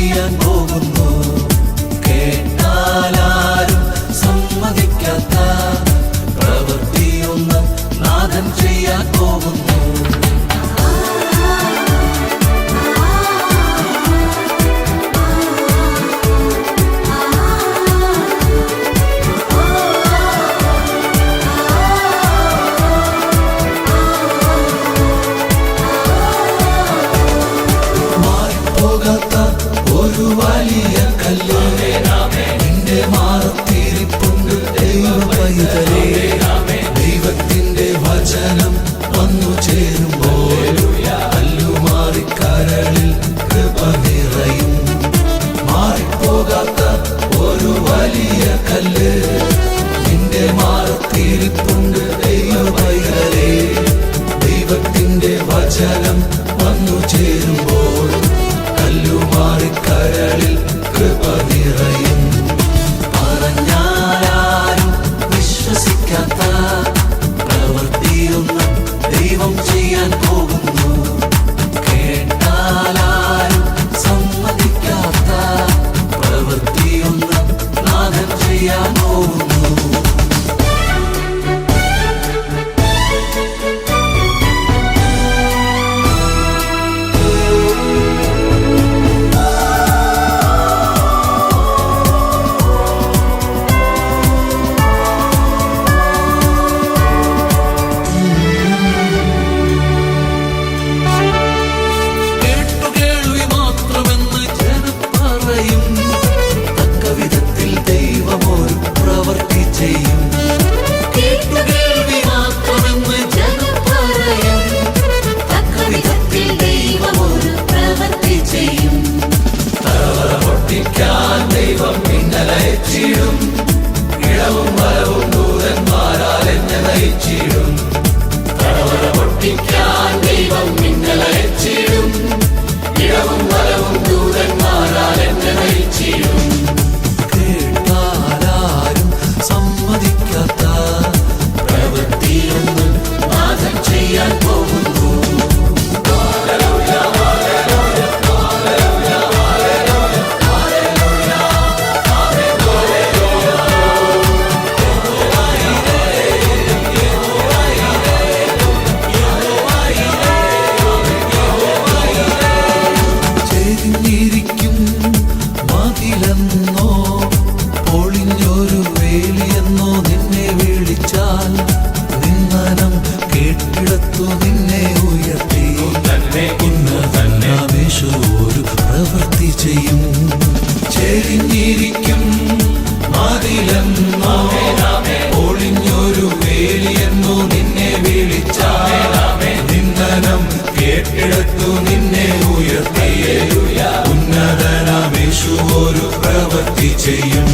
ചെയ്യാൻ പോകുന്നു. കേട്ടാലാരും സമ്മതിക്കാത്ത പ്രവൃത്തിയൊന്നും നാഥൻ ചെയ്യാൻ പോകുന്നു. ഒരു വലിയ കല്ല് നിന്റെ മാറത്തിരിപ്പുണ്ട് ദൈവ പൈതലേ. ദൈവത്തിന്റെ വചനം വന്നു ചേരുമ്പോൾ കല്ലുമാറി കരളിൽ കൃപ നിറയും. മാറിപ്പോകാത്ത ഒരു വലിയ കല്ല് നിന്റെ മാറത്തിരിപ്പുണ്ട് ദൈവ പൈതലേ. ദൈവത്തിന്റെ വചനം വന്നു ചേരുമ്പോൾ കല്ലുമാറി കരളിൽ കൃപ നിറയും. പറഞ്ഞാലും വിശ്വസിക്കാത്ത പ്രവൃത്തിയൊന്നും ദൈവം ചെയ്യാൻ പോകുന്നു. കേട്ടാലാരും സമ്മതിക്കാത്ത പ്രവൃത്തിയൊന്നും നാഥൻ ചെയ്യാൻ പോകുന്നു. ദൈവം മിന്നലയച്ചിടും, ഇളവും വരവും ദൂതന്മാരാൽ എന്നെ നയിച്ചിടും. തടവറ പൊട്ടിക്കാൻ ദൈവം മിന്നലയച്ചിടും, ഇളവും വരവും ദൂതന്മാരാൽ എന്നെ നയിച്ചിടും. കേട്ടാലാരും സമ്മതിക്കാത്ത പ്രവൃത്തിയൊന്നും നാഥൻ ചെയ്യാൻ പോകുന്നു. ിരിക്കും മതിലെന്നോ പൊളിഞ്ഞൊരു വേലിയെന്നോ നിന്നെ വിളിച്ചാൽ നിന്ദനം കേട്ടിടത്തു നിന്നെ ഉയർത്തി ഉന്നതനാമേശു ഒരു പ്രവൃത്തി ചെയ്യും. ചെരിഞ്ഞിരിക്കും മതിലെന്നോ പൊളിഞ്ഞൊരു വേലിയെന്നോ നിന്നെ വിളിച്ചാൽ നിന്ദനം കേട്ടിടത്തു നിന്നെ ഉയർത്തി ഉന്നതനാമേശു ഒരു പ്രവൃത്തി ചെയ്യും.